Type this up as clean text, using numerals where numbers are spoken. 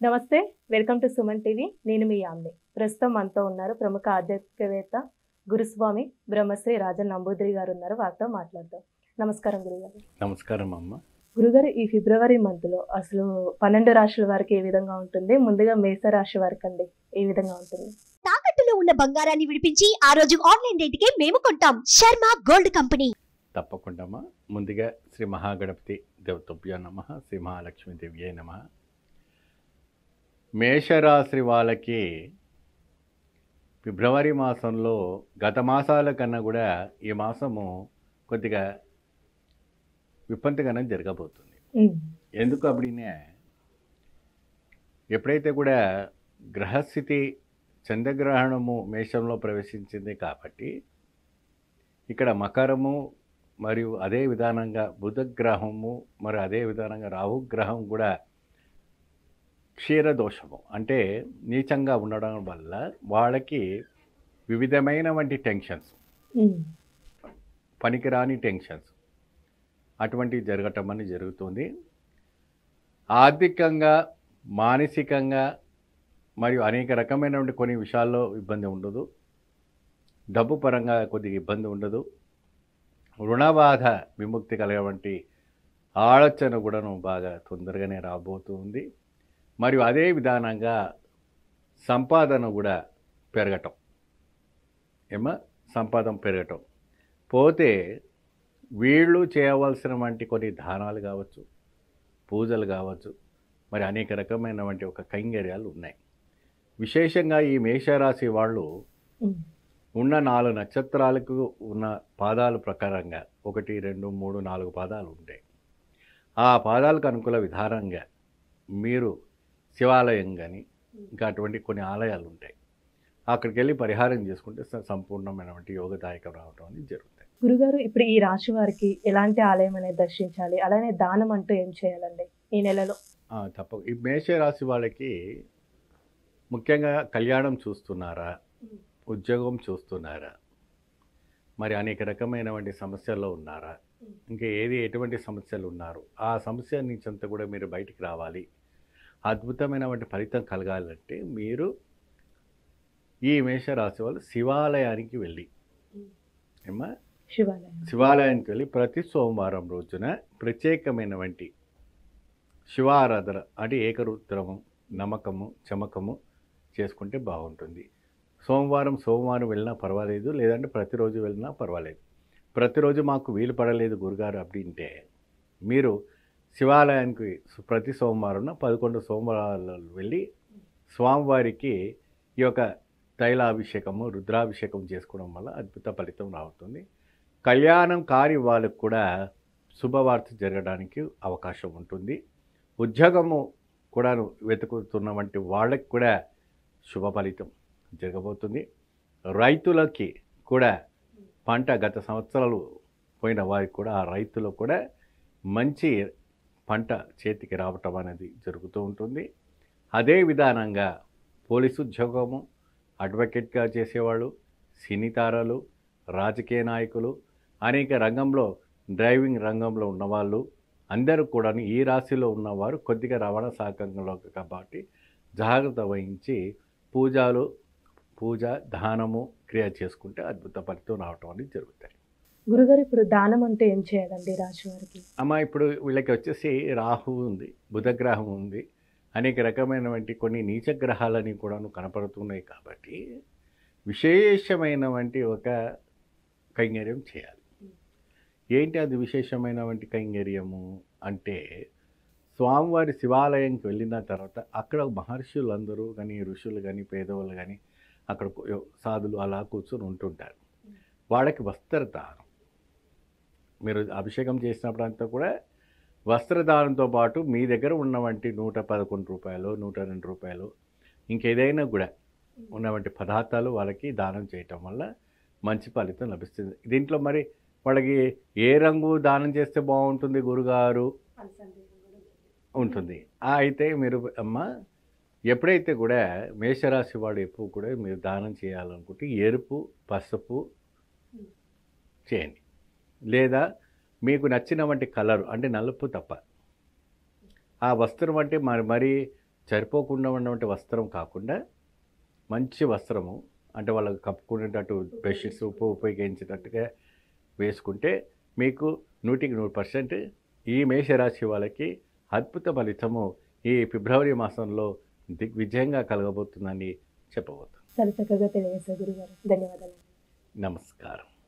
నమస్తే. Welcome to Suman TV. నేను మీ యామ్ని. ప్రస్తుతం మనతో ఉన్నారు ప్రముఖ ఆధ్యాత్మికవేత్త గురుస్వామి బ్రహ్మశ్రీ రాజన్ నంబూద్రి గారు ఉన్నారు. వారితో మాట్లాడదాం. నమస్కారం గురుగారు. నమస్కారం అమ్మ. గురుగారు, ఈ ఫిబ్రవరి మంత్లో అసలు 12 రాశుల వారికి ఏ విధంగా ఉంటుంది? ముందుగా మేష రాశి వారికి అండి ఏ విధంగా ఉంటుంది? తాకట్టులో ఉన్న బంగారాన్ని విడిపించి ఆ రోజు ఆన్లైన్ రేటుకే మేము కొంటాం. Sharma gold company. తప్పకుండా అమ్మ. ముందుగా శ్రీ మహాగణపతి దేవతభ్యో నమః, శ్రీ మహాలక్ష్మీదేవ్యే నమః. మేషరాశి వాళ్ళకి ఫిబ్రవరి మాసంలో గత మాసాల కన్నా కూడా ఈ మాసము కొద్దిగా విపంతగానే జరగబోతుంది. ఎందుకు అప్పుడే ఎప్పుడైతే కూడా గ్రహస్థితి చంద్రగ్రహణము మేషంలో ప్రవేశించింది కాబట్టి ఇక్కడ మకరము మరియు అదే విధానంగా బుధగ్రహము మరియు అదే విధానంగా రాహుగ్రహం కూడా క్షీరదోషము అంటే నీచంగా ఉండడం వల్ల వాళ్ళకి వివిధమైనటువంటి టెన్షన్స్, పనికిరాని టెన్షన్స్ అటువంటివి జరగటం అని జరుగుతుంది. ఆర్థికంగా, మానసికంగా మరియు అనేక రకమైనటువంటి కొన్ని విషయాల్లో ఇబ్బంది ఉండదు. డబ్బు పరంగా కొద్దిగా ఇబ్బంది ఉండదు. రుణబాధ విముక్తి కలిగేటువంటి ఆలోచన కూడాను బాగా తొందరగానే రాబోతుంది. మరియు అదే విధానంగా సంపాదన కూడా పెరగటం, సంపాదన పెరగటం పోతే వీళ్ళు చేయవలసినటువంటి కొన్ని దానాలు కావచ్చు, పూజలు కావచ్చు, మరి అనేక రకమైనటువంటి ఒక కైంకర్యాలు ఉన్నాయి. విశేషంగా ఈ మేషరాశి వాళ్ళు ఉన్న 4 నక్షత్రాలకు ఉన్న పాదాల ప్రకారంగా 1, 2, 3, 4 పాదాలు ఉంటాయి. ఆ పాదాలకు అనుకూల విధానంగా మీరు శివాలయం కానీ ఇంకా అటువంటి కొన్ని ఆలయాలు ఉంటాయి, అక్కడికి వెళ్ళి పరిహారం చేసుకుంటే సంపూర్ణమైనటువంటి యోగదాయకం రావడం అనేది జరుగుతాయి. గురుగారు, ఇప్పుడు ఈ రాశి వారికి ఎలాంటి ఆలయం అనేది దర్శించాలి? అలానే దానం అంటూ ఏం చేయాలండి ఈ నెలలో? ఈ మేషరాశి వాళ్ళకి ముఖ్యంగా కళ్యాణం చూస్తున్నారా, ఉద్యోగం చూస్తున్నారా, మరి అనేక రకమైనటువంటి సమస్యల్లో ఉన్నారా, ఇంకా ఎటువంటి సమస్యలు ఉన్నారు, ఆ సమస్య నుంచి అంతా కూడా మీరు బయటికి రావాలి, అద్భుతమైనటువంటి ఫలితం కలగాలంటే మీరు ఈ మేషరాశి వాళ్ళు శివాలయానికి వెళ్ళి శివాలయానికి వెళ్ళి ప్రతి సోమవారం రోజున ప్రత్యేకమైనటువంటి శివారాధన అంటే ఏకరుద్రము, నమ్మకము, చమకము చేసుకుంటే బాగుంటుంది. సోమవారం వెళ్ళినా పర్వాలేదు, లేదంటే ప్రతిరోజు వెళ్ళినా పర్వాలేదు. ప్రతిరోజు మాకు వీలు పడలేదు గురుగారు அப்படிంటే మీరు శివాలయానికి ప్రతి సోమవారం 11 సోమవారాలు వెళ్ళి స్వామివారికి ఈ యొక్క తైలాభిషేకము, రుద్రాభిషేకం చేసుకోవడం వల్ల అద్భుత ఫలితం రావుతుంది. కళ్యాణం కాని వాళ్ళకు కూడా శుభవార్త జరగడానికి అవకాశం ఉంటుంది. ఉద్యోగము కూడా వెతుకుతున్న వంటి వాళ్ళకి కూడా శుభ ఫలితం జరగబోతుంది. రైతులకి కూడా పంట గత సంవత్సరాలు పోయిన వారికి కూడా ఆ రైతులకు కూడా మంచి పంట చేతికి రావటం అనేది జరుగుతూ ఉంటుంది. అదే విధానంగా పోలీసు ఉద్యోగము, అడ్వకేట్గా చేసేవాళ్ళు, సినీ తారలు, రాజకీయ నాయకులు, అనేక రంగంలో డ్రైవింగ్ రంగంలో ఉన్నవాళ్ళు అందరూ కూడా ఈ రాశిలో ఉన్నవారు కొద్దిగా రవాణా శాఖంలో కాబట్టి జాగ్రత్త వహించి పూజ దానము క్రియ చేసుకుంటే అద్భుత ఫలితం రావటం అనేది జరుగుతాయి. గురుగారు, ఇప్పుడు దానం అంటే ఏం చేయాలండి రాశి వారికి? ఇప్పుడు వీళ్ళకి వచ్చేసి రాహు ఉంది, బుధగ్రహం ఉంది, అనేక రకమైనటువంటి కొన్ని నీచ గ్రహాలని కూడా కనపడుతున్నాయి కాబట్టి విశేషమైనటువంటి ఒక కైంకర్యం చేయాలి. ఏంటి అది విశేషమైనటువంటి కైంకర్యము అంటే స్వామివారి శివాలయంకి వెళ్ళిన తర్వాత అక్కడ మహర్షులందరూ కానీ, ఋషులు కానీ, పేదవాళ్ళు కానీ, అక్కడ సాధులు అలా కూర్చొని ఉంటుంటారు. వాళ్ళకి వస్త్రదానం మీరు అభిషేకం చేసినప్పుడు అంతా కూడా వస్త్రదానంతో పాటు మీ దగ్గర ఉన్నవంటి 111 రూపాయలు, 102 రూపాయలు ఇంకేదైనా కూడా ఉన్నవంటి పదార్థాలు వాళ్ళకి దానం చేయటం వల్ల మంచి ఫలితం లభిస్తుంది. దీంట్లో మరి వాళ్ళకి ఏ రంగు దానం చేస్తే బాగుంటుంది గురుగారు ఉంటుంది. అయితే మీరు ఎప్పుడైతే కూడా మేషరాశి వాడు ఎప్పుడు కూడా మీరు దానం చేయాలనుకుంటే ఎరుపు, పసుపు చేయండి. లేదా మీకు నచ్చిన వంటి కలరు అంటే నలుపు తప్ప ఆ వస్త్రం అంటే మరి సరిపోకుండా ఉన్నటువంటి వస్త్రం కాకుండా మంచి వస్త్రము అంటే వాళ్ళకి కప్పుకునేటట్టు బెడ్షీట్స్ ఉపయోగించేటట్టుగా వేసుకుంటే మీకు 100% ఈ మేషరాశి వాళ్ళకి అద్భుత ఫలితము ఈ ఫిబ్రవరి మాసంలో దిగ్విజయంగా కలగబోతుందని చెప్పబోతుంది. చాలా చక్కగా తెలియజేశారు గురుగారు. ధన్యవాదాలు. నమస్కారం.